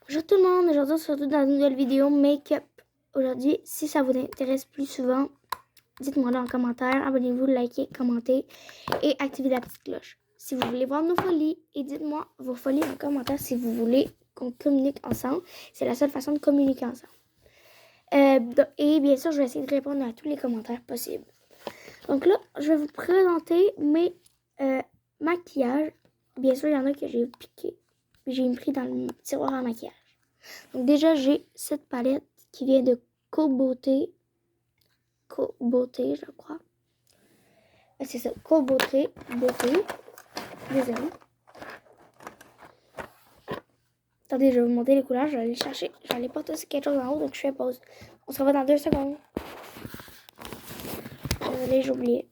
Bonjour tout le monde, aujourd'hui on se retrouve dans une nouvelle vidéo make-up. Aujourd'hui, si ça vous intéresse plus souvent, dites-moi dans les commentaires, abonnez-vous, likez, commentez et activez la petite cloche. Si vous voulez voir nos folies, et dites-moi vos folies en commentaire si vous voulez qu'on communique ensemble. C'est la seule façon de communiquer ensemble. Et bien sûr, je vais essayer de répondre à tous les commentaires possibles. Donc là, je vais vous présenter mes maquillages. Bien sûr, il y en a que j'ai piqué. J'ai pris dans le tiroir à maquillage. Donc déjà, j'ai cette palette qui vient de Co-Beauté. Co-Beauté, je crois. C'est ça, Co-Beauté. Désolée. Attendez, je vais vous montrer les couleurs. Je vais aller chercher. Je vais aller porter quelque chose en haut, donc je fais pause. On se revoit dans 2 secondes. Désolée, j'ai oublié.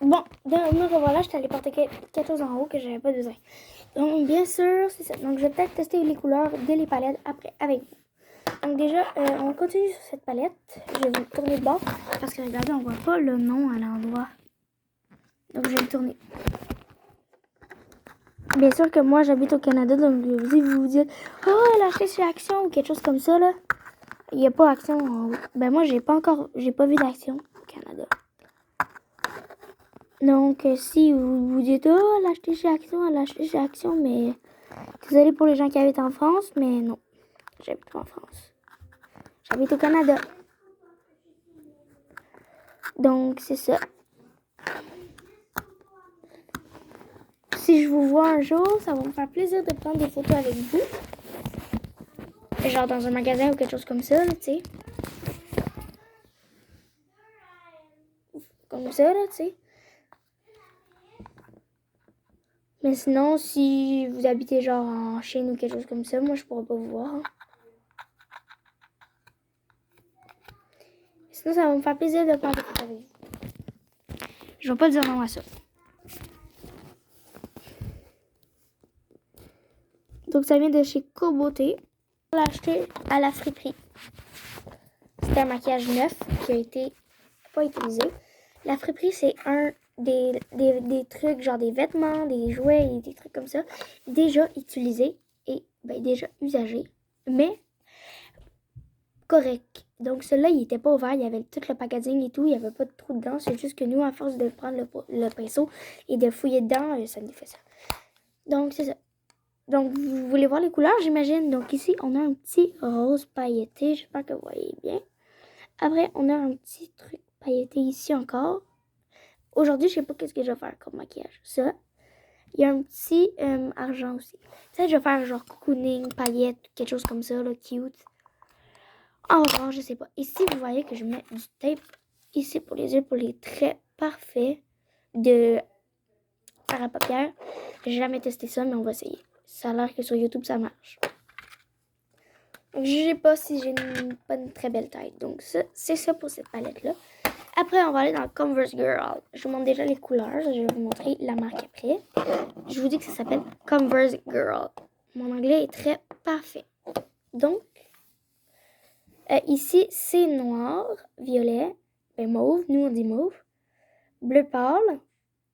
Bon, me revoilà, je suis allée porter quelque chose en haut que j'avais pas besoin. Donc, bien sûr, c'est ça. Donc, je vais peut-être tester les couleurs de les palettes après avec vous. Donc, déjà, on continue sur cette palette. Je vais vous tourner de bord parce que regardez, on voit pas le nom à l'endroit. Donc, je vais le tourner. Bien sûr que moi, j'habite au Canada, donc vous dites, oh, elle a acheté chez Action ou quelque chose comme ça, là. Il n'y a pas Action en haut. Ben, moi, j'ai pas vu d'Action au Canada. Donc, si vous dites, oh, elle a acheté chez Action, mais désolé pour les gens qui habitent en France, mais non, j'habite pas en France. J'habite au Canada. Donc, c'est ça. Si je vous vois un jour, ça va me faire plaisir de prendre des photos avec vous. Genre dans un magasin ou quelque chose comme ça, tu sais. Comme ça, là, tu sais. Mais sinon, si vous habitez genre en Chine ou quelque chose comme ça, moi, je pourrais pas vous voir. Hein. Sinon, ça va me faire plaisir de prendre des photos avec vous. Je vais pas dire non à ça. Donc, ça vient de chez Co-Beauté. Je l'ai acheté à la friperie. C'était un maquillage neuf qui a été pas utilisé. La friperie, c'est un des trucs, genre des vêtements, des jouets et des trucs comme ça, déjà utilisés et déjà usagés, mais correct. Donc, celui-là, il était pas ouvert, il y avait tout le packaging et tout, il n'y avait pas de trou dedans. C'est juste que nous, à force de prendre le pinceau et de fouiller dedans, ça nous fait ça. Donc, c'est ça. Donc, vous voulez voir les couleurs, j'imagine. Donc, ici, on a un petit rose pailleté. J'espère que vous voyez bien. Après, on a un petit truc pailleté ici encore. Aujourd'hui, je sais pas qu'est-ce que je vais faire comme maquillage. Ça. Il y a un petit argent aussi. Ça, je vais faire genre cocooning, paillettes, quelque chose comme ça, là, cute. En revanche, je sais pas. Ici, vous voyez que je mets du tape ici pour les yeux, pour les traits parfaits de fards à paupières. J'ai jamais testé ça, mais on va essayer. Ça a l'air que sur YouTube, ça marche. Donc, je sais pas si j'ai pas une très belle taille. Donc, c'est ça pour cette palette-là. Après, on va aller dans Converse Girl. Je vous montre déjà les couleurs. Je vais vous montrer la marque après. Je vous dis que ça s'appelle Converse Girl. Mon anglais est très parfait. Donc, ici, c'est noir, violet, mauve. Nous, on dit mauve. Bleu pâle,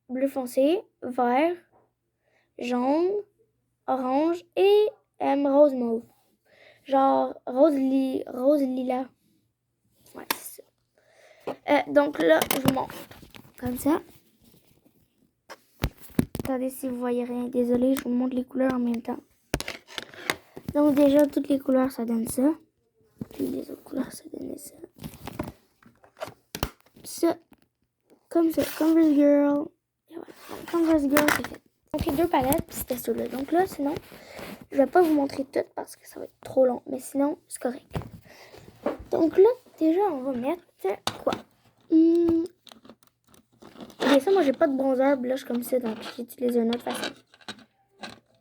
bleu foncé, vert, jaune, orange et rose mauve. Genre rose lilas. Ouais, c'est ça. Donc là, je vous montre. Comme ça. Attendez si vous voyez rien. Désolée, je vous montre les couleurs en même temps. Donc déjà, toutes les couleurs, ça donne ça. Puis les autres couleurs, ça donne ça. Ça. Comme ça. Converse Girl. Et voilà. Donc, Converse Girl, c'est fait. Donc les 2 palettes, puis c'était ceux-là. Donc là, sinon, je vais pas vous montrer toutes parce que ça va être trop long. Mais sinon, c'est correct. Donc là, déjà, on va mettre quoi? Bien ça, moi, j'ai pas de bronzer blush comme ça, donc j'utilise une autre façon.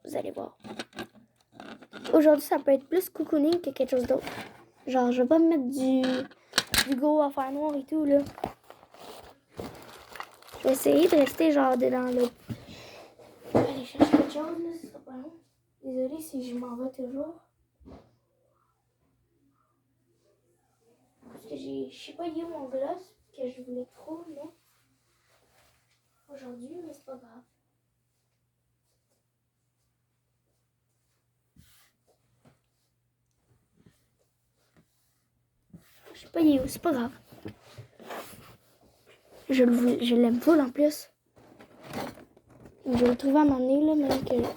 Vous allez voir. Aujourd'hui, ça peut être plus cocooning que quelque chose d'autre. Genre, je vais pas me mettre du go à faire noir et tout, là. Je vais essayer de rester, genre, dans le... Je vais aller chercher quelque chose, là, ce sera pas long. Désolée si je m'en vais toujours. Parce que je sais pas, il y a mon gloss que je voulais trop, là. Aujourd'hui, mais c'est pas grave. sais pas, il est où, c'est pas grave. Je l'aime full en plus. Je vais le trouver à un moment donné, là, mais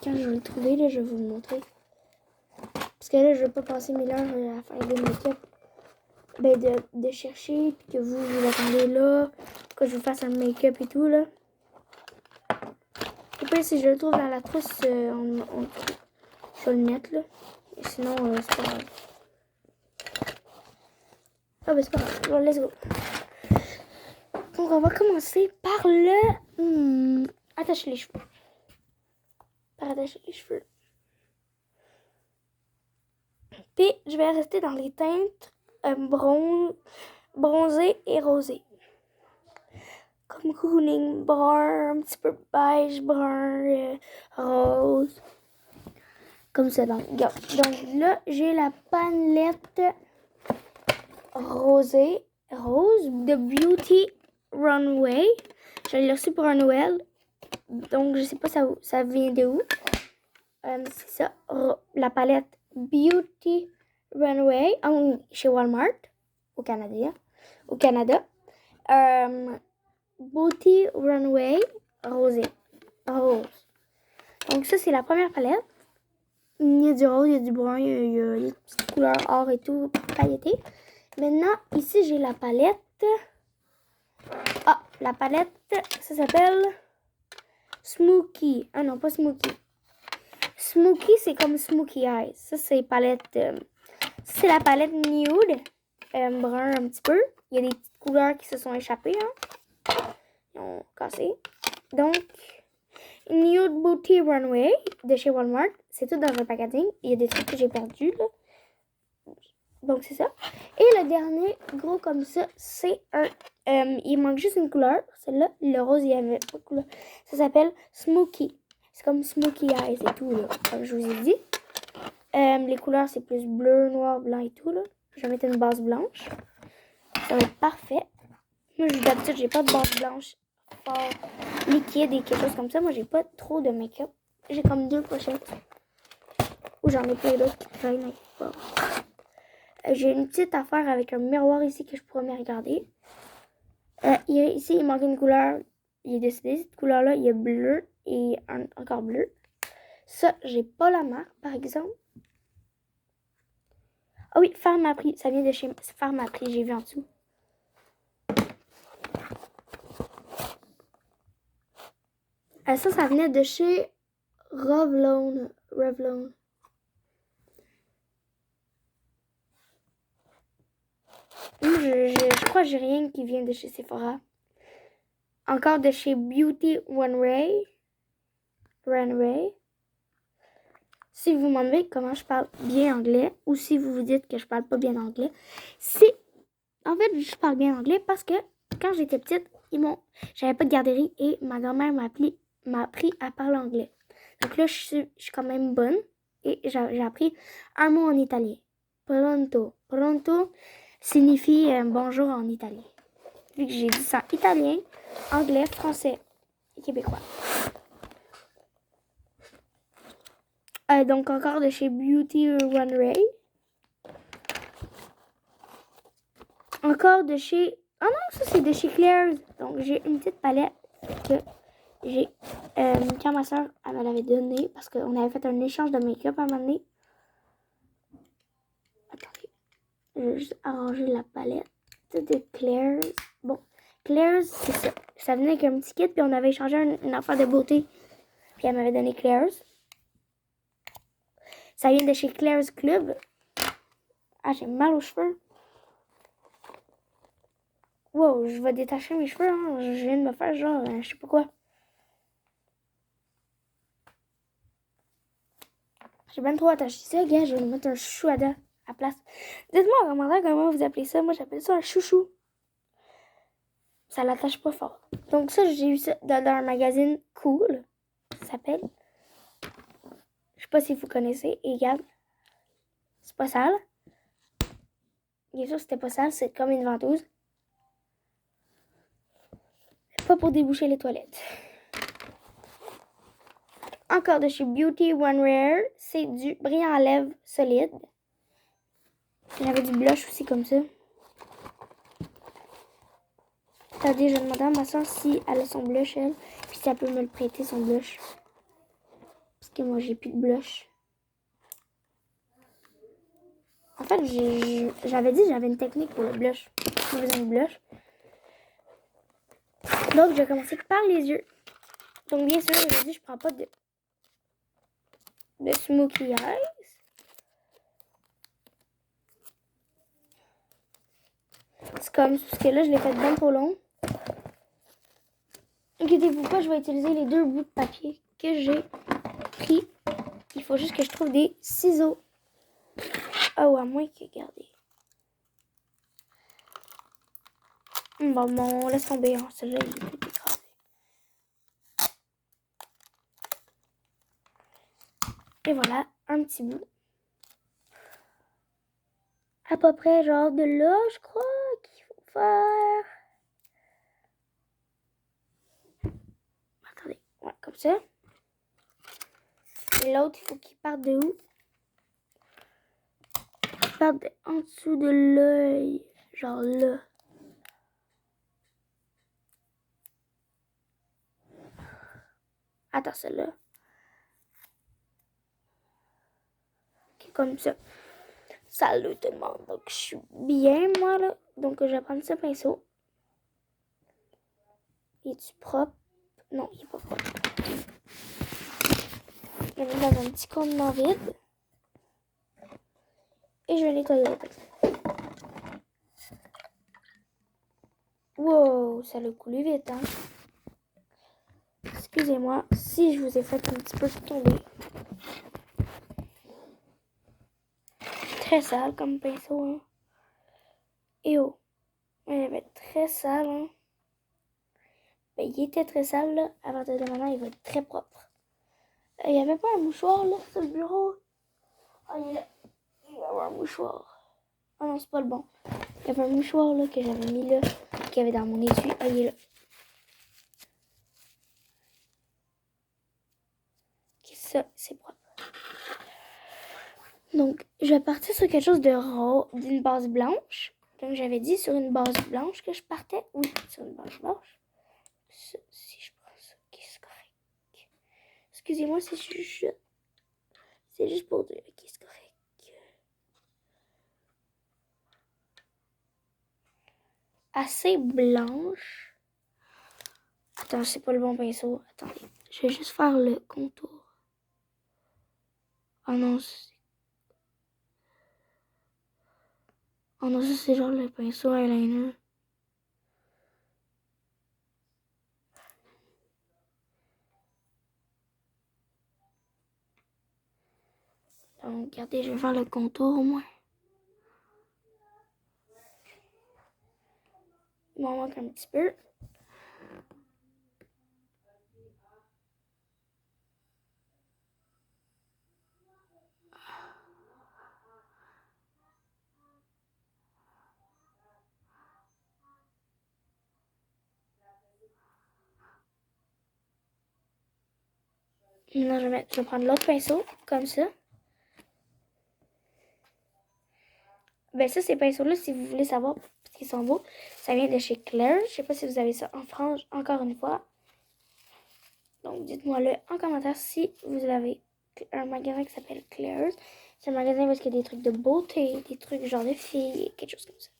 quand je vais le trouver, là, je vais vous le montrer. Parce que là, je vais pas passer 1000 heures à faire des make-up. Ben, de chercher, puis que vous attendez là, que je vous fasse un make-up et tout, là. Et puis, si je le trouve dans la trousse, je vais le mettre, là. Et sinon, c'est pas grave. Ah, ben, c'est pas grave. Bon, let's go. Donc, on va commencer par le... attacher les cheveux. Par attacher les cheveux. Puis, je vais rester dans les teintes bronzé et rosé. Comme cooling, brun, un petit peu beige, brun, rose. Comme ça, donc, regarde. Donc là, j'ai la palette rose de Beauty Runway. Je l'ai reçue pour un Noël. Donc, je sais pas ça vient de où. C'est ça, la palette Beauty Runway chez Walmart au Canada. Beauty Runway rose. Donc ça, c'est la première palette. Il y a du rose, il y a du brun, il y a des petites couleurs or et tout, pailletées. Maintenant, ici, j'ai la palette. Ah, la palette, ça s'appelle Smokey. Ah non, pas Smokey. Smokey, c'est comme Smokey Eyes. Ça, c'est palette... c'est la palette nude. Brun un petit peu. Il y a des petites couleurs qui se sont échappées. Hein. Ils ont cassé. Donc, Nude Beauty Runway de chez Walmart. C'est tout dans un packaging. Il y a des trucs que j'ai perdus. Là. Donc, c'est ça. Et le dernier, gros comme ça, c'est un... il manque juste une couleur. Celle-là, le rose, il y avait pas de couleur. Ça s'appelle Smokey. C'est comme Smokey Eyes et tout, là, comme je vous ai dit. Les couleurs, c'est plus bleu, noir, blanc et tout, là. Je vais mettre une base blanche. Ça va être parfait. Moi, d'habitude, j'ai pas de base blanche fort liquide et quelque chose comme ça. Moi, j'ai pas trop de make-up. J'ai comme 2 pochettes. Ou j'en ai plein d'autres qui traînent avec pas. J'ai une petite affaire avec un miroir ici que je pourrais me regarder. Ici, il manque une couleur. Il est décidé, cette couleur-là, il y a bleu et encore bleu. Ça, j'ai pas la marque, par exemple. Ah oui, Pharmaprix. Ça vient de chez Pharmaprix, j'ai vu en dessous. Ça venait de chez Revlon. Je crois que j'ai rien qui vient de chez Sephora. Encore de chez Beauty Runway. Si vous m'en demandez comment je parle bien anglais, ou si vous vous dites que je parle pas bien anglais, en fait, je parle bien anglais parce que quand j'étais petite, j'avais pas de garderie et ma grand-mère m'a appris à parler anglais. Donc là, je suis quand même bonne et j'ai appris un mot en italien. Pronto. Pronto signifie bonjour en italien. Vu que j'ai dit ça en italien, anglais, français et québécois. Donc encore de chez Beauty Runway. Encore de chez... Ah non, ça c'est de chez Claire's. Donc j'ai une petite palette que j'ai... quand ma soeur me l'avait donnée, parce qu'on avait fait un échange de make-up à un moment donné. Attendez. Je vais juste arranger la palette de Claire's. Bon, Claire's, c'est ça. Ça venait avec un petit kit, puis on avait échangé une affaire de beauté. Puis elle m'avait donné Claire's. Ça vient de chez Claire's Club. Ah, j'ai mal aux cheveux. Wow, je vais détacher mes cheveux. Hein. Je viens de me faire genre, je sais pas quoi. J'ai bien trop attaché ça, gars. Je vais mettre un chouchou à place. Dites-moi en commentaire comment vous appelez ça. Moi, j'appelle ça un chouchou. Ça l'attache pas fort. Donc ça, j'ai eu ça dans un magazine cool. Ça s'appelle. Je sais pas si vous connaissez. Et regarde. C'est pas sale. Bien sûr, c'était pas sale. C'est comme une ventouse. Pas pour déboucher les toilettes. Encore de chez Beauty Runway. C'est du brillant à lèvres solide. J'avais du blush aussi comme ça. Attendez, je vais demander à ma soeur si elle a son blush, elle. Puis si elle peut me le prêter, son blush. Parce que moi, j'ai plus de blush. En fait, j'avais dit que j'avais une technique pour le blush. J'ai besoin de blush. Donc, je vais commencer par les yeux. Donc, bien sûr, aujourd'hui, je prends pas de smokey eyes. C'est comme, parce que là, je l'ai fait bien trop long. Inquiétez-vous pas, je vais utiliser les 2 bouts de papier que j'ai pris. Il faut juste que je trouve des ciseaux. Oh, à moins que, regardez. Bon, laisse tomber. Hein. Celui-là, il est tout écrasé. Et voilà, un petit bout. À peu près, genre de là, je crois qu'il faut faire. Attendez, ouais, comme ça. Et l'autre, il faut qu'il parte de où? Il parte en dessous de l'œil. Genre là. Attends, celle-là. Ok, comme ça. Salut tout le monde. Donc, je suis bien, moi, là. Donc, je vais prendre ce pinceau. Es-tu propre? Non, il est pas propre. Je vais le mettre dans un petit contenant vide. Et je vais nettoyer le pinceau. Wow, ça l'a coulé vite, hein. Excusez-moi si je vous ai fait un petit peu tomber. Très sale comme pinceau, hein. Et oh, il va être très sale, hein. Ben, il était très sale, là. À partir de maintenant, il va être très propre. Il n'y avait pas un mouchoir, là, sur le bureau. Ah, il est là. Il va y avoir un mouchoir. Ah non, c'est pas le bon. Il y avait un mouchoir, là, que j'avais mis là, qu'il y avait dans mon étui. Ah, il est là. Ok, ça, c'est propre. Donc, je vais partir sur quelque chose de rose, d'une base blanche. Donc, j'avais dit sur une base blanche que je partais. Oui, sur une base blanche. Ça, si je prends ça, ok, c'est correct. Excusez-moi si je chuchote. C'est juste pour dire, ok, c'est correct. Assez blanche. Attends, c'est pas le bon pinceau. Attendez, je vais juste faire le contour. Oh non, oh non, ça c'est genre le pinceau eyeliner. Donc, regardez, je vais faire le contour au moins. Il m'en manque un petit peu. Maintenant, je vais prendre l'autre pinceau, comme ça. Ben ça, ces pinceaux-là, si vous voulez savoir, parce qu'ils sont beaux, ça vient de chez Claire. Je sais pas si vous avez ça en France, encore une fois. Donc, dites-moi-le en commentaire si vous avez un magasin qui s'appelle Claire's. C'est un magasin parce qu'il y a des trucs de beauté, des trucs genre de filles, quelque chose comme ça.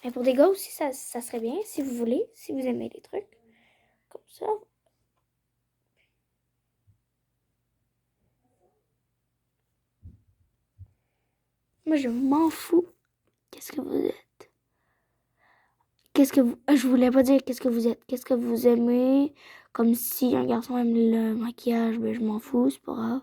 Mais pour des gars aussi, ça serait bien, si vous voulez, si vous aimez les trucs comme ça. Moi, je m'en fous. Qu'est-ce que vous êtes? Qu'est-ce que vous... Je voulais pas dire qu'est-ce que vous êtes. Qu'est-ce que vous aimez? Comme si un garçon aime le maquillage, ben je m'en fous, c'est pas grave.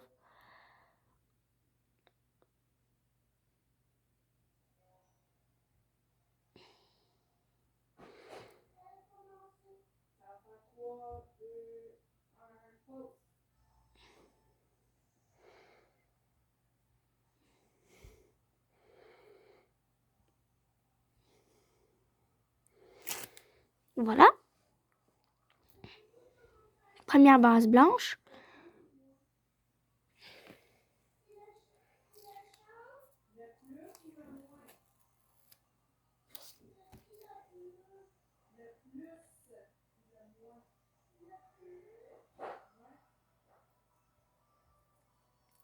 Voilà. Première base blanche.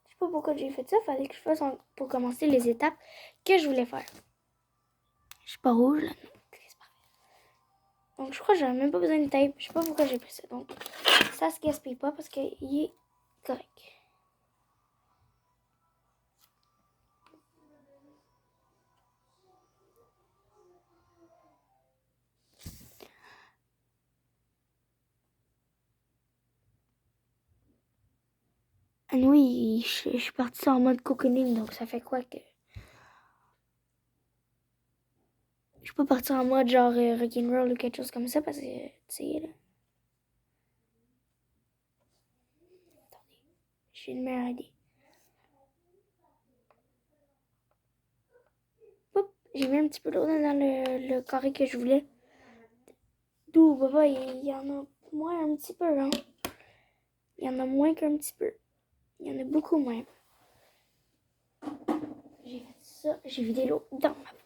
Je sais pas pourquoi j'ai fait ça. Fallait que je fasse pour commencer les étapes que je voulais faire. Je suis pas rouge là. Donc je crois que j'avais même pas besoin de tape. Je sais pas pourquoi j'ai pris ça. Donc ça se gaspille pas parce qu'il est correct. Oui, je suis partie en mode cocooning, donc ça fait quoi que... Je peux partir en mode genre rock'n'roll ou quelque chose comme ça parce que, tu sais, là... Attendez, j'ai une meilleure idée. Oups, j'ai mis un petit peu d'eau dans le carré que je voulais. D'où, papa, il y en a moins un petit peu, hein. Il y en a moins qu'un petit peu. Il y en a beaucoup moins. J'ai fait ça, j'ai vidé l'eau dans ma poubelle.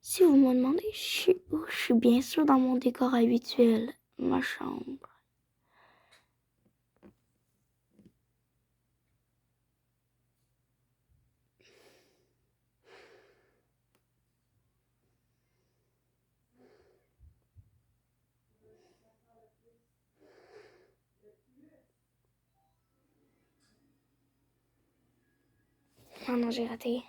Si vous me demandez, je suis où? Je suis bien sûr dans mon décor habituel, ma chambre. Oh non, j'ai raté.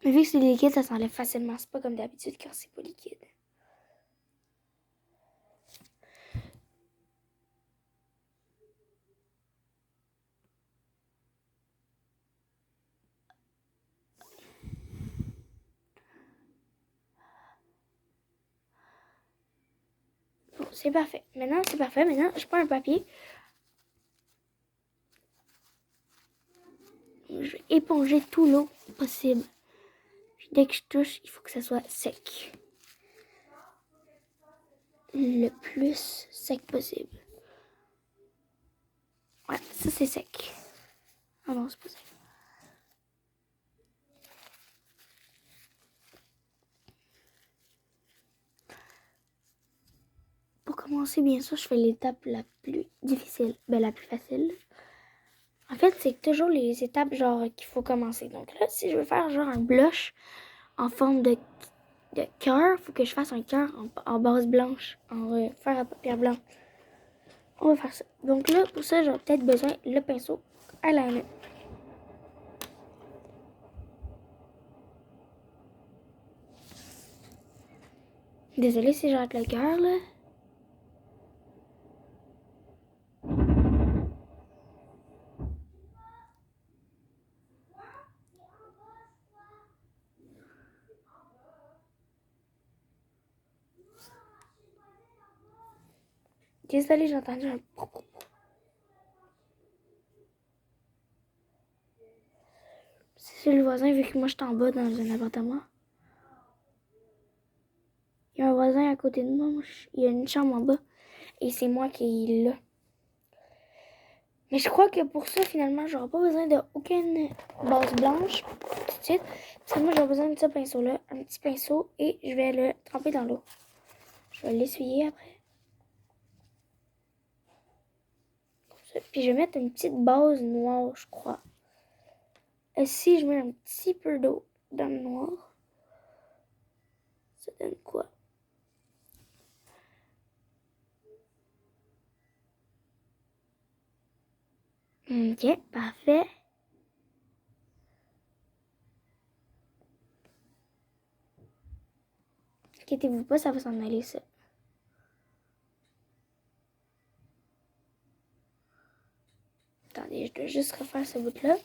Mais vu que c'est liquide, ça s'enlève facilement. C'est pas comme d'habitude quand c'est pas liquide. Bon, c'est parfait. Maintenant, c'est parfait. Maintenant, je prends un papier. Je vais éponger tout l'eau possible. Puis dès que je touche, il faut que ça soit sec. Le plus sec possible. Ouais, ça c'est sec. Ah non, c'est pas sec. Pour commencer, bien sûr, je fais l'étape la plus difficile. Ben, la plus facile. En fait, c'est toujours les étapes genre qu'il faut commencer. Donc là, si je veux faire genre un blush en forme de cœur, faut que je fasse un cœur en base blanche, en fer à paupières blanc. On va faire ça. Donc là, pour ça, j'aurai peut-être besoin le pinceau eyeliner. Désolée si je rate le cœur, là. Désolée, j'ai entendu un... C'est le voisin, vu que moi, je suis en bas dans un appartement. Il y a un voisin à côté de moi. Il y a une chambre en bas. Et c'est moi qui est là. Mais je crois que pour ça, finalement, j'aurai pas besoin d'aucune base blanche tout de suite. Parce que moi, j'aurai besoin de ce pinceau-là. Un petit pinceau. Et je vais le tremper dans l'eau. Je vais l'essuyer après. Comme ça. Puis je vais mettre une petite base noire, je crois. Et si je mets un petit peu d'eau dans le noir, ça donne quoi? Ok, parfait. Inquiétez-vous pas, ça va s'en aller, ça. Attendez, je dois juste refaire ce bout-là.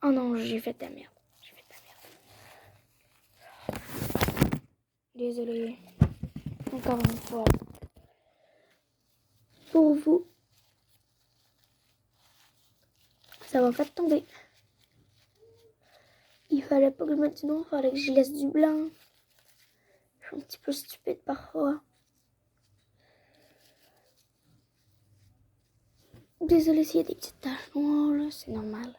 Oh non, j'ai fait de la merde. J'ai fait de la merde. Désolée. Encore une fois. Pour vous, ça va pas tomber. Il fallait pas que je mette du noir, il fallait que je laisse du blanc. Je suis un petit peu stupide parfois. Désolée s'il y a des petites taches noires, là, c'est normal.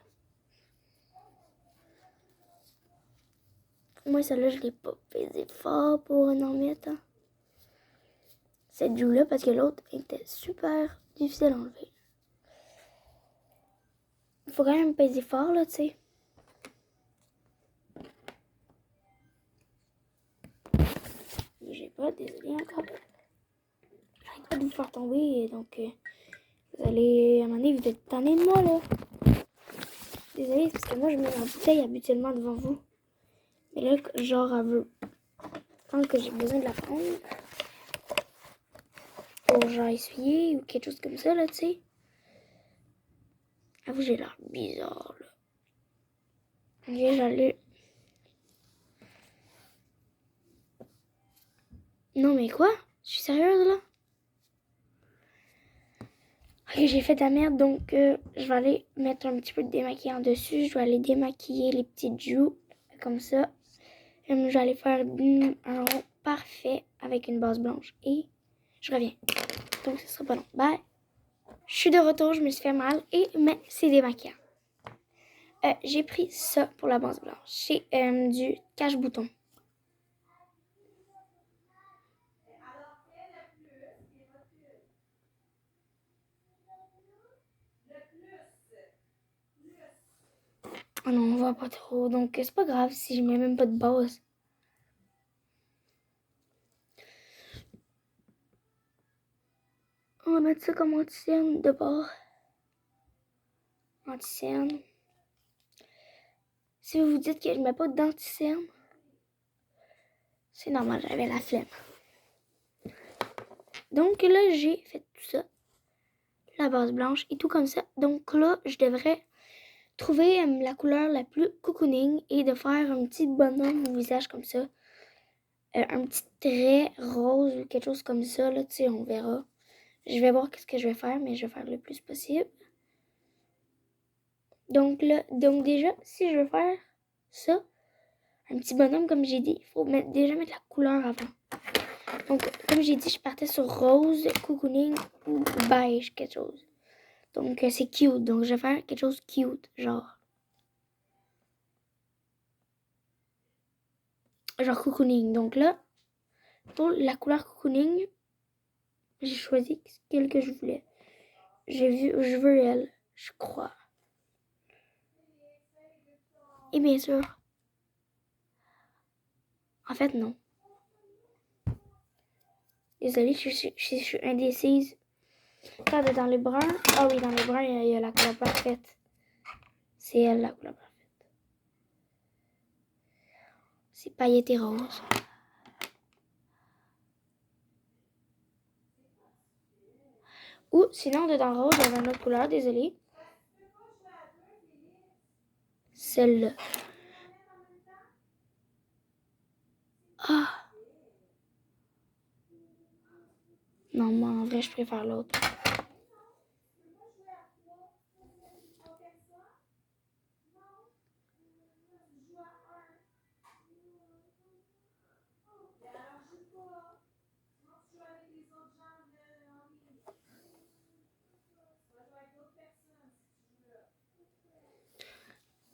Moi, celle-là, je l'ai pas pesé fort pour en mettre. Hein. Cette joue-là, parce que l'autre était super difficile à enlever. Il faut quand même peser fort, là, tu sais. J'ai pas, désolé encore. J'arrête pas de vous faire tomber, donc vous allez, à un moment donné, vous êtes tanné de moi, là. Désolé, parce que moi, je mets ma bouteille habituellement devant vous. Mais là, genre, elle veut. Quand que j'ai besoin de la prendre, pour genre essuyer ou quelque chose comme ça, là, tu sais. Avoue, j'ai l'air bizarre, là. Ok, j'allais. Non, mais quoi? Je suis sérieuse, là? Ok, j'ai fait de la merde, donc je vais aller mettre un petit peu de démaquillant dessus. Je vais aller démaquiller les petites joues, comme ça. Je vais aller faire un rond parfait avec une base blanche. Et je reviens. Donc, ce sera pas long. Bye! Je suis de retour, je me suis fait mal, mais c'est démaquillant. J'ai pris ça pour la base blanche. C'est du cache-bouton. Oh non, on voit pas trop, donc c'est pas grave si je mets même pas de base. On va mettre ça comme anti-cerne de bord. Anti-cerne. Si vous vous dites que je mets pas d'anti-cerne, c'est normal, j'avais la flemme. Donc là, j'ai fait tout ça. La base blanche et tout comme ça. Donc là, je devrais trouver la couleur la plus cocooning et de faire un petit bonhomme au visage comme ça. Un petit trait rose ou quelque chose comme ça, là, tu sais, on verra. Je vais voir qu'est-ce que je vais faire, mais je vais faire le plus possible. Donc là, déjà, si je veux faire ça, un petit bonhomme, comme j'ai dit, il faut déjà mettre la couleur avant. Donc, comme j'ai dit, je partais sur rose, cocooning ou beige, quelque chose. Donc, c'est cute. Donc, je vais faire quelque chose cute, genre cocooning. Donc là, pour la couleur cocooning, j'ai choisi celle que je voulais. Je veux elle, je crois. Et bien sûr, en fait, non. Désolée, je suis indécise. Regarde dans le brun. Ah oui, dans le brun, il y a la couleur parfaite. C'est elle, la couleur parfaite. C'est pailleté rose. Ou sinon, dedans rose, il y avait une autre couleur, désolée. Celle-là. Ah! Non, moi, en vrai, je préfère l'autre.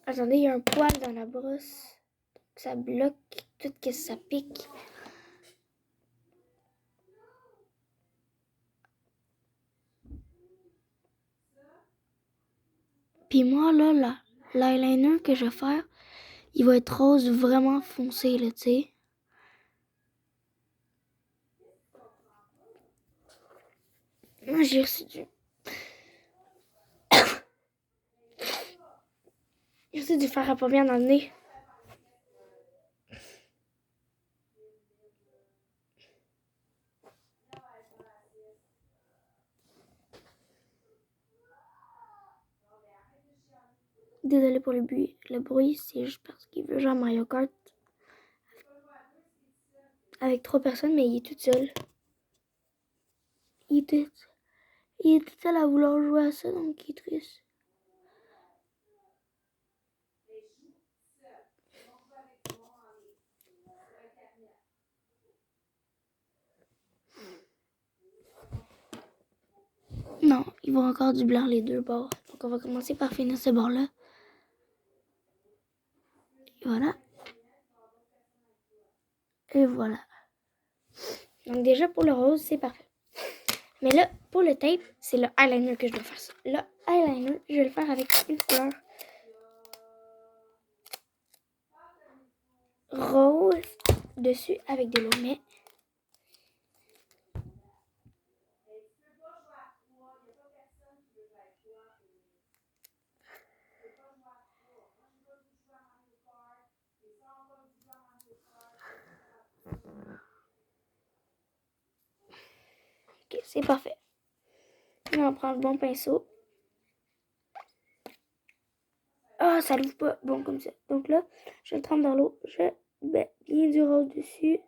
Attendez, il y a un poil dans la brosse. Ça bloque tout ce que ça pique. Puis moi, là, l'eyeliner que je vais faire, il va être rose vraiment foncé, là, tu sais. Moi, j'ai reçu du fer à paupières dans le nez. Désolée pour le bruit. Le bruit, c'est juste parce qu'il veut jouer à Mario Kart avec 3 personnes, mais il est tout seul. Il est tout seul à vouloir jouer à ça, donc il est triste. Non, il va encore du blanc les deux bords. Donc on va commencer par finir ce bord-là. Et voilà. Et voilà. Donc déjà pour le rose, c'est parfait. Mais là, pour le tape, c'est le eyeliner que je dois faire ça. Le eyeliner, je vais le faire avec une couleur rose dessus avec de l'eau. Mais ok, c'est parfait. Là, on prend le bon pinceau. Ah, ça l'ouvre pas bon comme ça. Donc là, je le trempe dans l'eau. Je mets bien du rose dessus.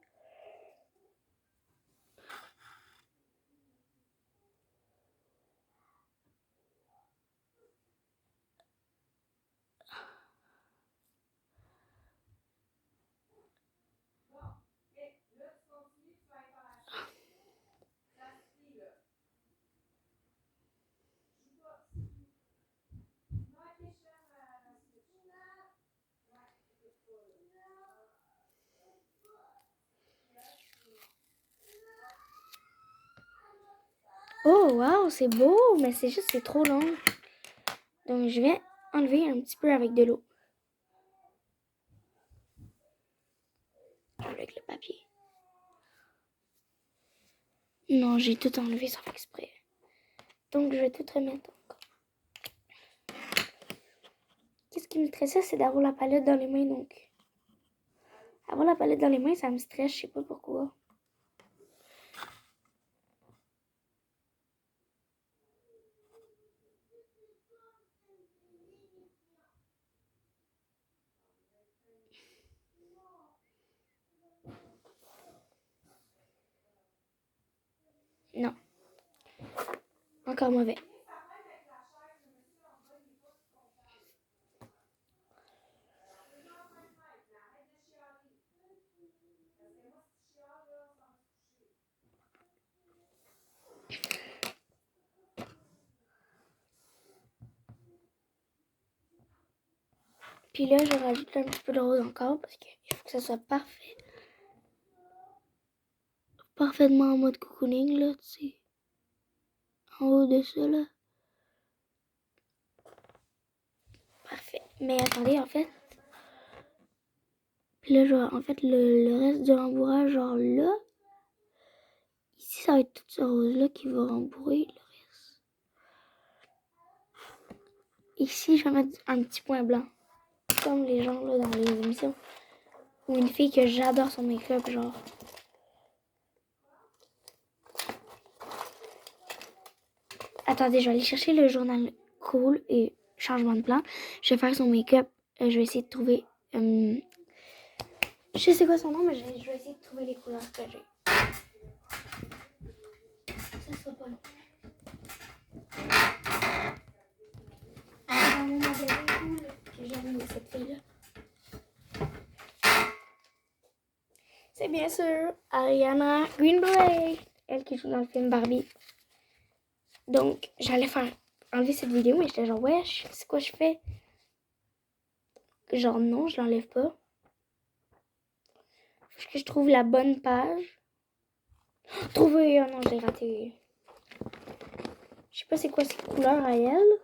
Oh, wow, c'est beau, mais c'est juste, c'est trop long. Donc, je vais enlever un petit peu avec de l'eau. Avec le papier. Non, j'ai tout enlevé sans faire exprès. Donc, je vais tout remettre encore. Qu'est-ce qui me stressait, c'est d'avoir la palette dans les mains, donc. Avoir la palette dans les mains, ça me stresse, je sais pas pourquoi. Non. Encore mauvais. Puis là, je rajoute un petit peu de rose encore parce qu'il faut que ça soit parfait. Parfaitement en mode cocooning, là, tu sais. En haut de ça, là. Parfait. Mais attendez, en fait. Puis là, genre, en fait, le reste du rembourrage, genre là. Ici, ça va être tout ce rose-là qui va rembourrer le reste. Ici, je vais mettre un petit point blanc. Comme les gens, là, dans les émissions. Ou une fille que j'adore son make-up, genre. Attendez, je vais aller chercher le journal Cool et changement de plan. Je vais faire son make-up. Je vais essayer de trouver... je sais quoi son nom, mais je vais essayer de trouver les couleurs que j'ai. Ça sera pas long. Dans mon magasin Cool, que j'avais mis cette fille-là. C'est bien sûr Ariana Greenblatt, elle qui joue dans le film Barbie. Donc, j'allais faire enlever cette vidéo, mais j'étais genre, wesh, c'est quoi je fais? Genre, non, je l'enlève pas. Faut que je trouve la bonne page. Trouver, oh non, j'ai raté. Je sais pas c'est quoi ces couleurs à elle.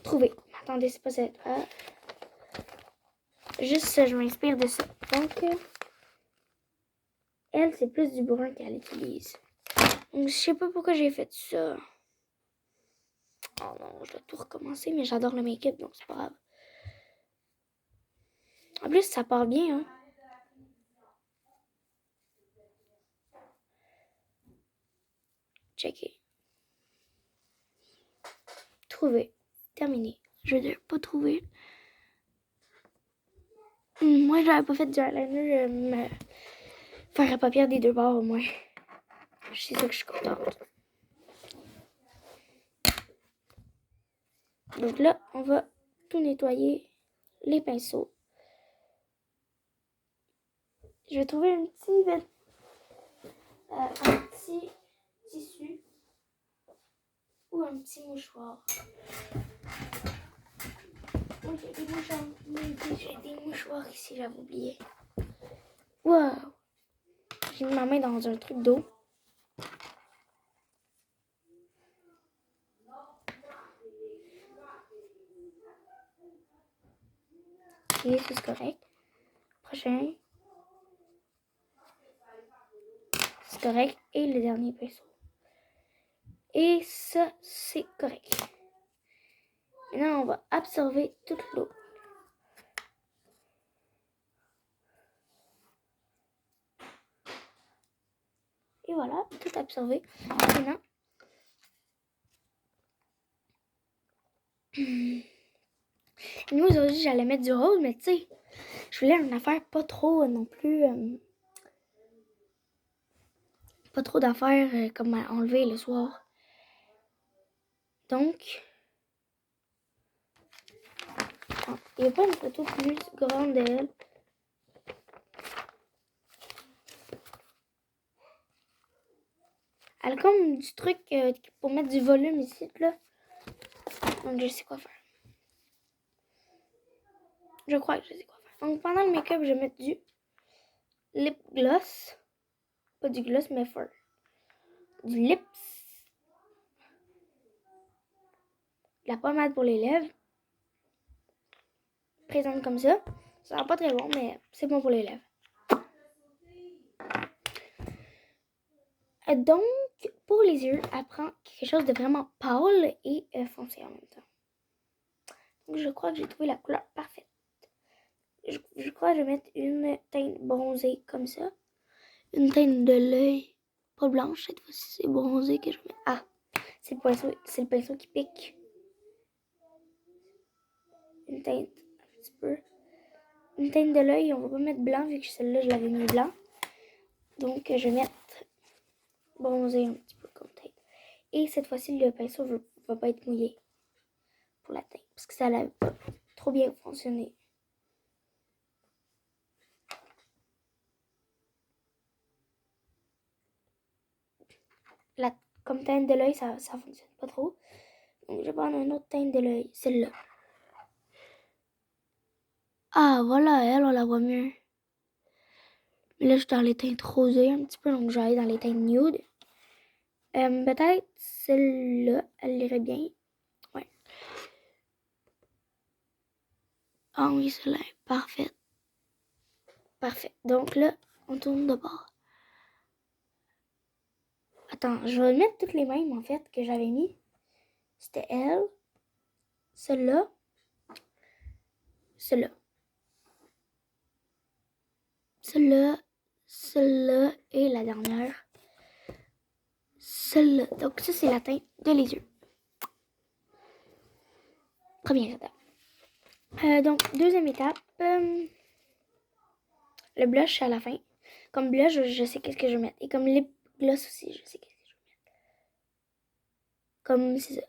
Trouver. Attendez, c'est pas cette. Juste ça, je m'inspire de ça. Donc, elle, c'est plus du brun qu'elle utilise. Donc, je sais pas pourquoi j'ai fait ça. Oh non, je dois tout recommencer, mais j'adore le make-up, donc c'est pas grave. En plus, ça part bien, hein. Checker. Trouver. Terminé. Je veux dire, pas trouver. Moi, j'avais pas fait du eyeliner, me faire la paupière des deux bords au moins. C'est ça que je suis contente. Donc là, on va tout nettoyer les pinceaux. Je vais trouver un petit tissu ou un petit mouchoir. Oui, j'ai des mouchoirs ici, j'avais oublié. Wow! J'ai mis ma main dans un truc d'eau. Et c'est correct. Prochain. C'est correct. Et le dernier pinceau. Et ça, c'est correct. Maintenant, on va absorber toute l'eau. Et voilà, tout absorbé. Maintenant, nous aujourd'hui, j'allais mettre du rose, mais tu sais, je voulais une affaire pas trop non plus. Pas trop d'affaires comme à enlever le soir. Donc, il n'y a pas une photo plus grande d'elle. Elle a comme du truc pour mettre du volume ici, là. Donc, je sais quoi faire. Je crois que je sais quoi faire. Donc, pendant le make-up, je vais mettre du lip gloss. Pas du gloss, mais fort. Du lips. De la pommade pour les lèvres. Présente comme ça. Ça sera pas très bon, mais c'est bon pour les lèvres. Donc, pour les yeux, elle prend quelque chose de vraiment pâle et foncé en même temps. Donc, je crois que j'ai trouvé la couleur parfaite. Je crois que je vais mettre une teinte bronzée comme ça. Une teinte de l'œil. Pas blanche, cette fois-ci, c'est bronzé que je mets. Ah, c'est le pinceau qui pique. Une teinte un petit peu. Une teinte de l'œil, on va pas mettre blanc vu que celle-là, je l'avais mis blanc. Donc, je vais mettre bronzé un petit peu comme teinte. Et cette fois-ci, le pinceau va pas être mouillé pour la teinte. Parce que ça n'a pas trop bien fonctionné. Comme teinte de l'œil, ça fonctionne pas trop. Donc, je vais prendre une autre teinte de l'œil. Celle-là. Ah, voilà, elle, on la voit mieux. Mais là, je suis dans les teintes rosées un petit peu, donc je vais aller dans les teintes nude. Peut-être celle-là, elle irait bien. Ouais. Ah oui, celle-là est parfaite. Parfait. Donc là, on tourne de bord. Attends, je vais mettre toutes les mêmes, en fait, que j'avais mis. C'était elle. Celle-là. Celle-là. Celle-là. Celle-là. Et la dernière. Celle-là. Donc ça, c'est la teinte de les yeux. Première étape. Donc, deuxième étape. Le blush à la fin. Comme blush, je sais qu'est-ce que je vais mettre. Et comme lip gloss aussi, je sais qu'est-ce que je vais mettre. Comme c'est ça.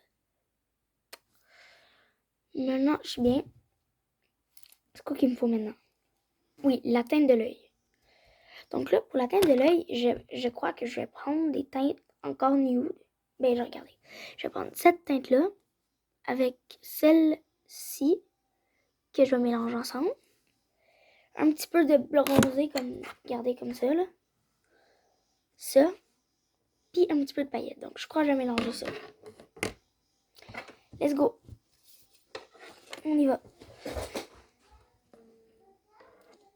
Maintenant, je suis bien. C'est quoi qu'il me faut maintenant? Oui, la teinte de l'œil. Donc là, pour la teinte de l'œil, je crois que je vais prendre des teintes encore nude. Ben, regardez. Je vais prendre cette teinte-là avec celle-ci que je vais mélanger ensemble. Un petit peu de bronzé, comme, regardez, comme ça, là. Ça. Puis un petit peu de paillettes. Donc, je crois que je vais mélanger ça. Let's go. On y va.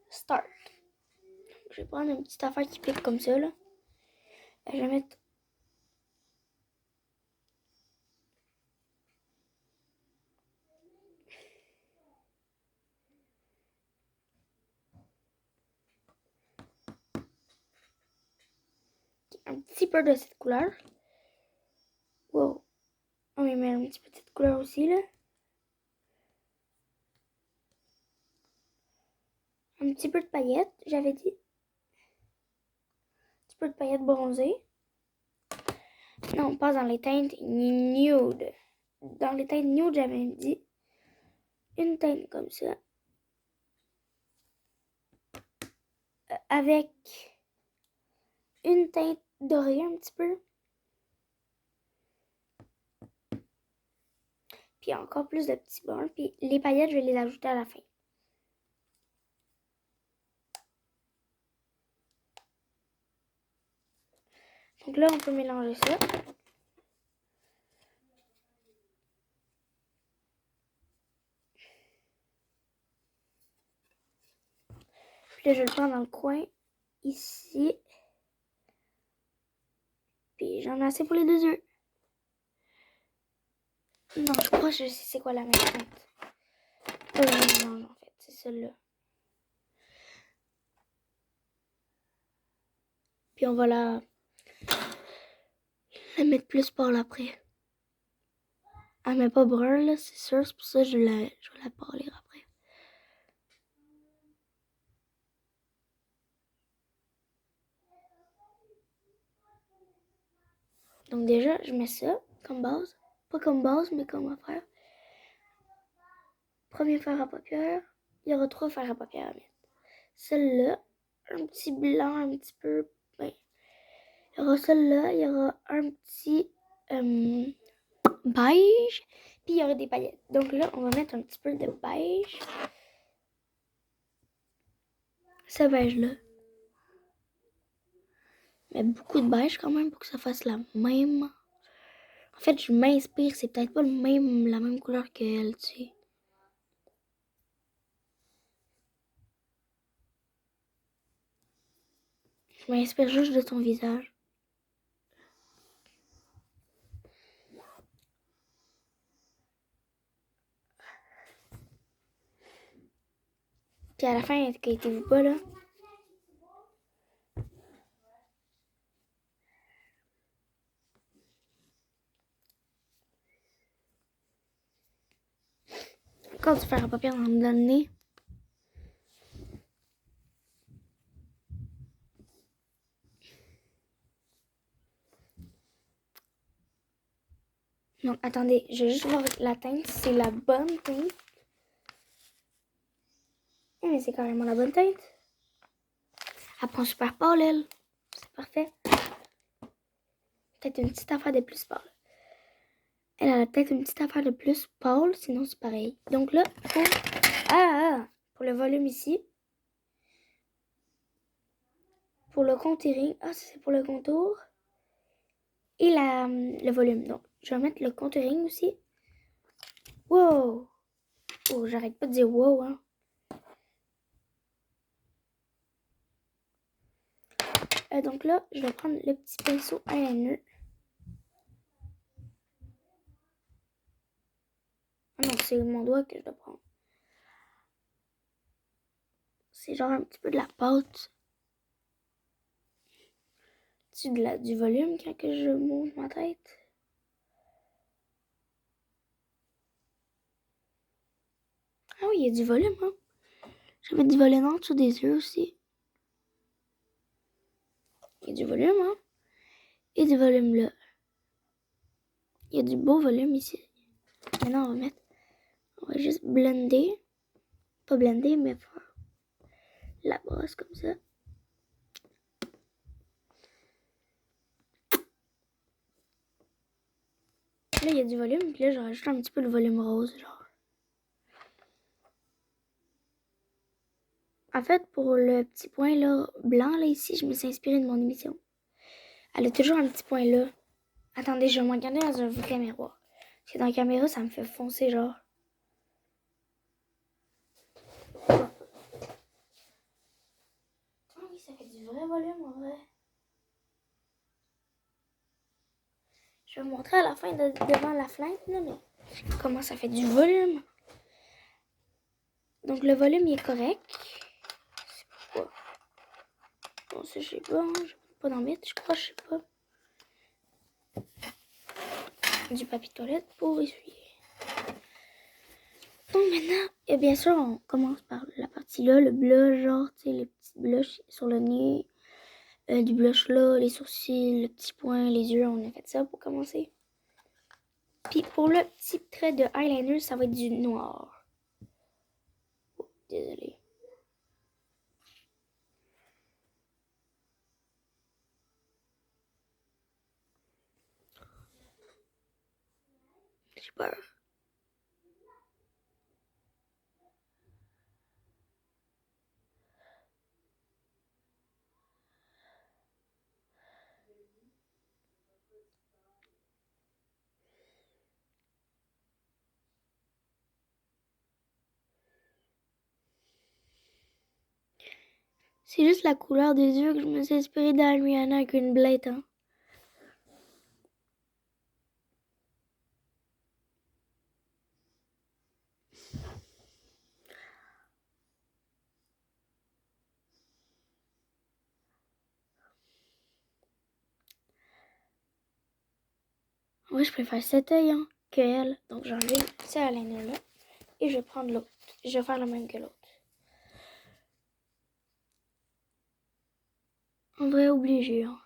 Start. Je vais prendre une petite affaire qui pique comme ça, là. Je vais mettre un petit peu de cette couleur. Wow. On va mettre un petit peu de cette couleur aussi, là. Un petit peu de paillettes, j'avais dit. Un petit peu de paillettes bronzées. Non, pas dans les teintes nude. Dans les teintes nude, j'avais dit une teinte comme ça. Avec une teinte doré un petit peu. Puis encore plus de petits bruns. Puis les paillettes, je vais les ajouter à la fin. Donc là, on peut mélanger ça. Puis là, je vais le prendre dans le coin, ici. Puis j'en ai assez pour les 2 œufs. Non, je crois que je sais c'est quoi la même teinte. Non, en fait, c'est celle-là. Puis on va la mettre plus par l'après. Elle met pas brun, là, c'est sûr. C'est pour ça que je vais la parler après. Donc déjà, je mets ça comme base. Pas comme base, mais comme affaire. Premier fer à paupières. Il y aura 3 fers à paupières à mettre. Celle-là, un petit blanc, un petit peu... Ben, il y aura celle-là, il y aura un petit beige. Puis il y aura des paillettes. Donc là, on va mettre un petit peu de beige. Ce beige-là. Mais beaucoup de beige quand même pour que ça fasse la même. En fait, je m'inspire, c'est peut-être pas la même couleur qu'elle, tu sais. Je m'inspire juste de ton visage. Puis à la fin, inquiétez-vous pas, là. Quand tu fais un papier dans le nez. Non, attendez, je vais juste voir la teinte, si c'est la bonne teinte. Oui, mais c'est carrément la bonne teinte. Elle prend super pâle, elle. C'est parfait. Peut-être une petite affaire de plus pâle. Elle a peut-être une petite affaire de plus pâle, sinon c'est pareil. Donc là, pour le volume ici. Pour le contouring. Ah, ça c'est pour le contour. Et le volume. Donc, je vais mettre le contouring aussi. Wow! Oh, j'arrête pas de dire wow, hein. Donc là, je vais prendre le petit pinceau eyeliner. Ah non, c'est mon doigt que je dois prendre. C'est genre un petit peu de la pâte. Du volume quand que je monte ma tête. Ah oui, il y a du volume, hein. J'avais du volume en dessous des yeux aussi. Il y a du volume, hein. Et du volume là. Il y a du beau volume ici. Maintenant, on va juste blender. Pas blender, mais faire la brosse comme ça. Là, il y a du volume, puis là, je rajoute un petit peu le volume rose, genre. En fait, pour le petit point là, blanc, là, ici, je me suis inspirée de mon émission. Elle a toujours un petit point là. Attendez, je vais me regarder dans un vrai miroir. Parce que dans la caméra, ça me fait foncer, genre. Ah oui, ça fait du vrai volume, en vrai. Je vais vous montrer à la fin devant la fenêtre, là, mais comment ça fait du volume. Donc, le volume, il est correct. C'est pourquoi. Bon, ça, je sais pas, hein. Je vais pas d'en mettre, je crois, je sais pas. Du papier toilette pour essuyer. Donc maintenant, et bien sûr, on commence par la partie là, le blush, genre, tu sais, les petits blushs sur le nez, du blush là, les sourcils, le petit point, les yeux, on a fait ça pour commencer. Puis pour le petit trait de eyeliner, ça va être du noir. Oh, désolé. peur. C'est juste la couleur des yeux que je me suis inspirée d'Ariana Greenblatt. Hein. Moi, je préfère cet œil hein, que elle. Donc, j'enlève ce eyeliner-là et je vais prendre l'autre. Je vais faire le même que l'autre. On va obliger. Hein.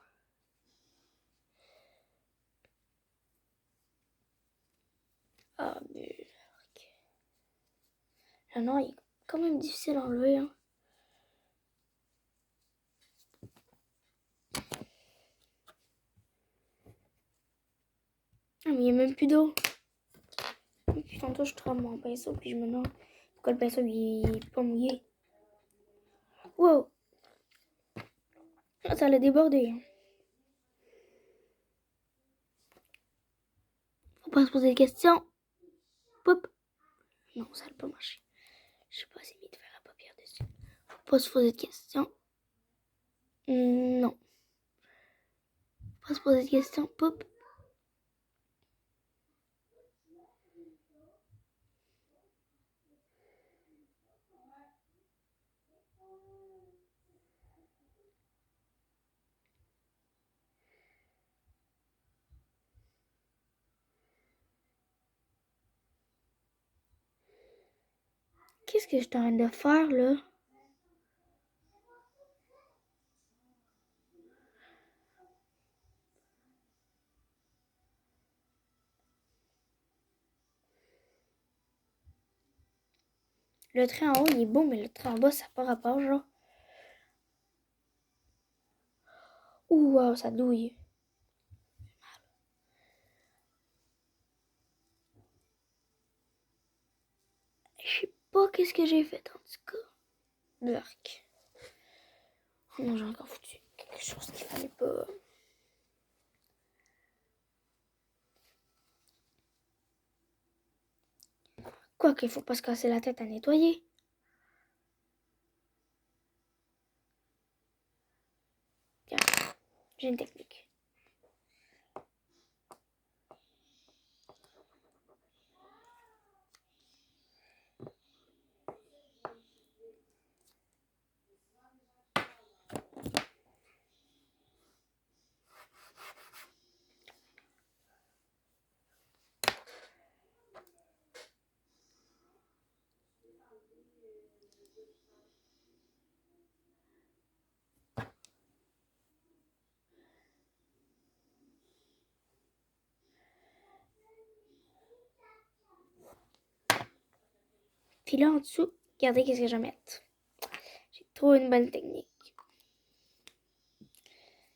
Ah, mais... Ah non, il est quand même difficile à enlever. Hein. Ah, mais il n'y a même plus d'eau. Et puis tantôt, je trempe mon pinceau, puis je me demande pourquoi le pinceau il est pas mouillé. Wow! Ah, ça l'a débordé. Hein. Faut pas se poser de questions. Pop! Non, ça n'a pas marché. Je sais pas si mis de faire la paupière dessus. Faut pas se poser de questions. Non. Faut pas se poser de questions. Pop! Qu'est-ce que je suis en train de faire là? Le trait en haut il est beau, mais le trait en bas ça n'a pas rapport, genre. Ouh, wow, ça douille. Je sais pas qu'est-ce que j'ai fait en tout cas. Burk. Oh non, j'ai encore foutu quelque chose qu'il fallait pas. Quoi qu'il faut pas se casser la tête à nettoyer. Regarde, j'ai une technique. Puis là en dessous, regardez qu'est-ce que je vais mettre. J'ai trouvé une bonne technique.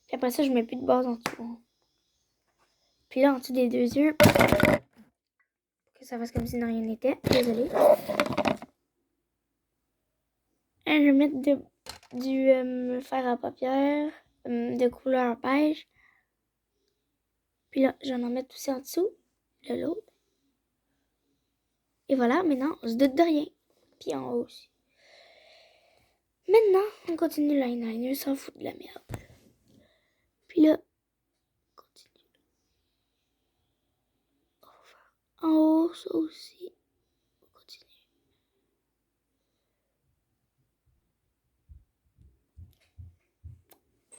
Puis après ça, je mets plus de base en dessous. Puis là, en dessous des deux yeux, pour que ça fasse comme si de rien n'était. Désolée. Je vais mettre du fer à paupières de couleur beige. Puis là, j'en en mettre aussi en dessous de l'autre. Et voilà, maintenant, on se doute de rien. Puis en haut aussi. Maintenant, on continue l'eyeliner sans foutre de la merde. Puis là, on continue. On va faire en haut, ça aussi. On continue.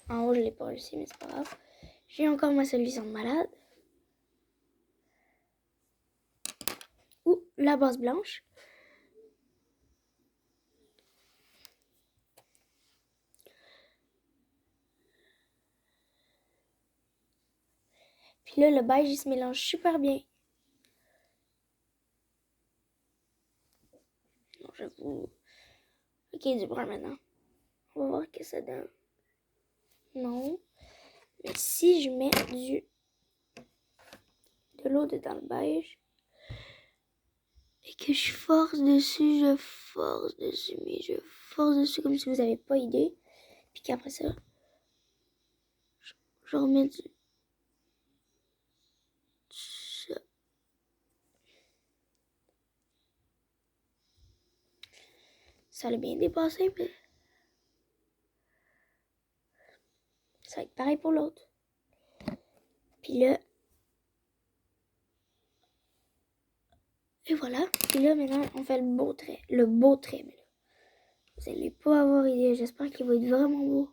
En haut, je l'ai pas réussi, mais c'est pas grave. J'ai encore ma solution de malade. Ou la base blanche. Puis là, le beige, il se mélange super bien. Non, j'avoue. Ok, du brun maintenant. On va voir ce que ça donne. Non. Mais si je mets de l'eau dedans le beige, que je force dessus, mais je force dessus comme si vous n'avez pas idée. Puis qu'après ça, je remets du... Ça l'a bien dépassé, mais ça va être pareil pour l'autre. Puis là, et voilà. Puis là, maintenant, on fait le beau trait. Le beau trait, mais là, vous n'allez pas avoir idée. J'espère qu'il va être vraiment beau.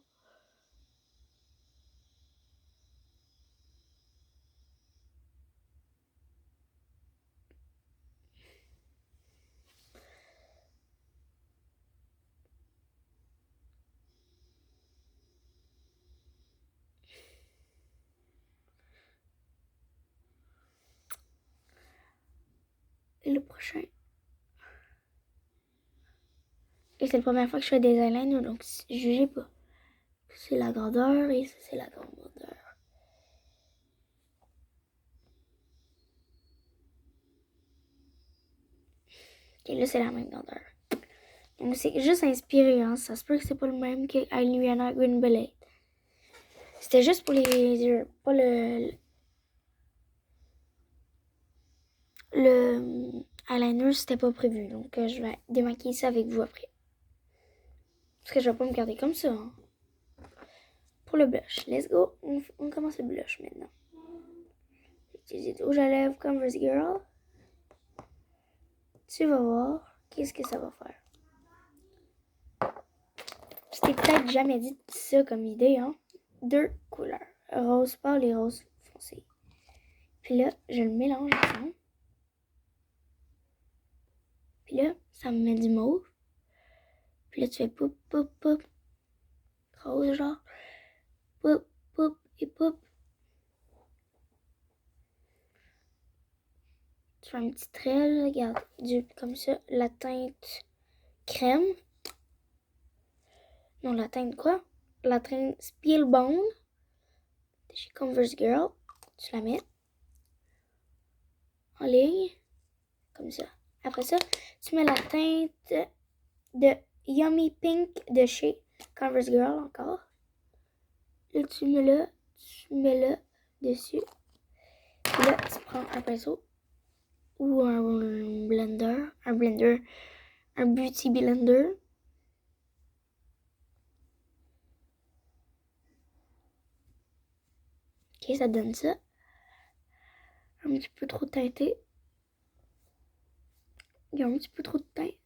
Et le prochain. Et c'est la première fois que je fais des eyeliners, donc jugez pas. C'est la grandeur et ça, c'est la grandeur. Et là, c'est la même grandeur. Donc, c'est juste inspiré, hein. Ça se peut que c'est pas le même que Ariana Grande. C'était juste pour les yeux, pas le eyeliner, c'était pas prévu. Donc, je vais démaquiller ça avec vous après. Parce que je vais pas me garder comme ça, hein. Pour le blush, let's go. On commence le blush maintenant. J'utilise du rouge à lèvres Converse Girl. Tu vas voir qu'est-ce que ça va faire. Je t'ai peut-être jamais dit ça comme idée, hein. 2 couleurs, rose pâle et rose foncé. Puis là, je le mélange ensemble. Puis là, ça me met du mauve. Puis là, tu fais poup, poup, poup. Rose, genre. Poup, poup et poup. Tu fais un petit trait, là, regarde. Comme ça, la teinte crème. Non, la teinte quoi? La teinte Spillbone de chez Converse Girl. Tu la mets en ligne. Comme ça. Après ça, tu mets la teinte de Yummy Pink de chez Converse Girl encore. Là, tu mets là dessus. Et là, tu prends un pinceau ou un blender, un beauty blender. Ok, ça donne ça. Un petit peu trop teinté. Il y a un petit peu trop de teinte.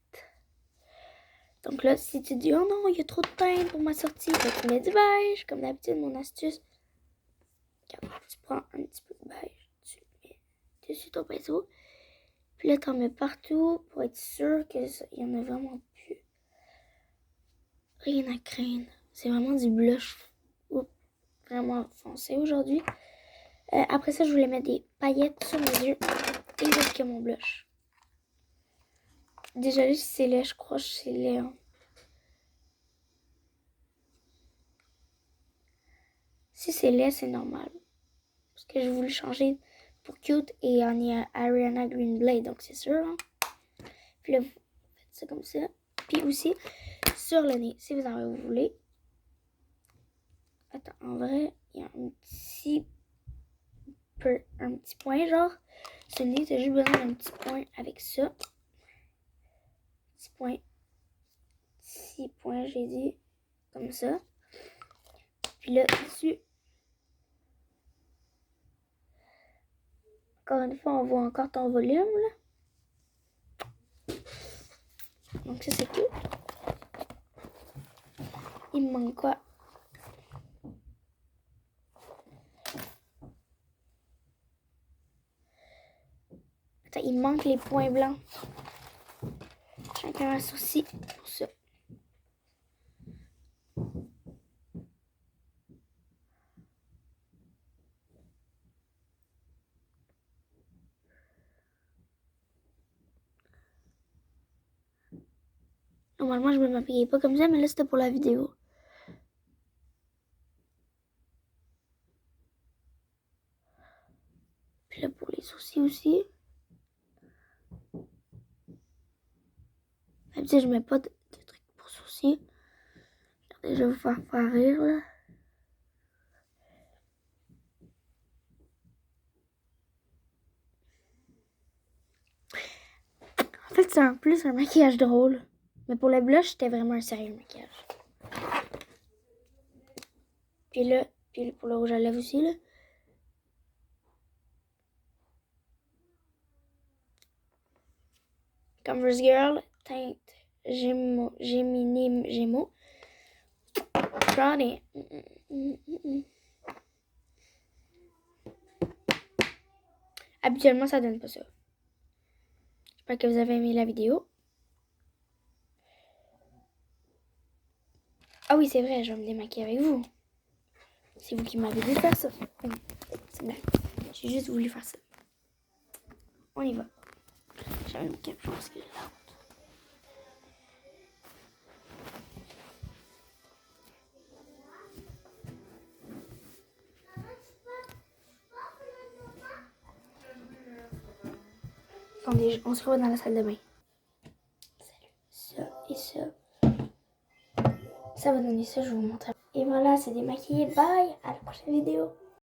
Donc là, si tu dis, oh non, il y a trop de teinte pour ma sortie, tu mets du beige. Comme d'habitude, mon astuce. Regarde, tu prends un petit peu de beige, tu le mets dessus ton pinceau. Puis là, tu en mets partout pour être sûr qu'il y en a vraiment plus. Rien à craindre. C'est vraiment du blush vraiment foncé aujourd'hui. Après ça, je voulais mettre des paillettes sur mes yeux et avec mon blush. Désolée si c'est laid, je crois que c'est laid. Hein. Si c'est laid, c'est normal. Parce que je voulais changer pour cute et on est à Ariana Grande, donc c'est sûr. Hein. Puis là, vous faites ça comme ça. Puis aussi, sur le nez, si vous en voulez. Attends, en vrai, il y a un petit point genre. Sur le nez, t'as juste besoin d'un petit point avec ça. Petit point. 6 points, j'ai dit. Comme ça. Puis là, dessus. Encore une fois, on voit encore ton volume, là. Donc ça, c'est tout. Il me manque quoi? Attends, il me manque les points blancs. Chacun un sourcil pour ça. Normalement, je me m'habillais pas comme ça, mais là, c'était pour la vidéo. Puis là, pour les sourcils aussi. D'habitude, je mets pas de trucs pour sourcils. Regardez, je vais vous faire rire, là. En fait, c'est en plus un maquillage drôle. Mais pour le blush, c'était vraiment un sérieux maquillage. Puis là, pour le rouge à lèvres aussi, là. Converse Girl, teinte Gémeaux. Prada. Habituellement, ça donne pas ça. J'espère que vous avez aimé la vidéo. Ah oui, c'est vrai, je vais me démaquiller avec vous. C'est vous qui m'avez dit de faire ça. C'est blague. J'ai juste voulu faire ça. On y va. J'avais une quelque chose qui est là. On se revoit dans la salle de bain. Salut. Ça et ça. Ça va donner ça, je vous montre. Et voilà, c'est démaquillé. Bye! À la prochaine vidéo.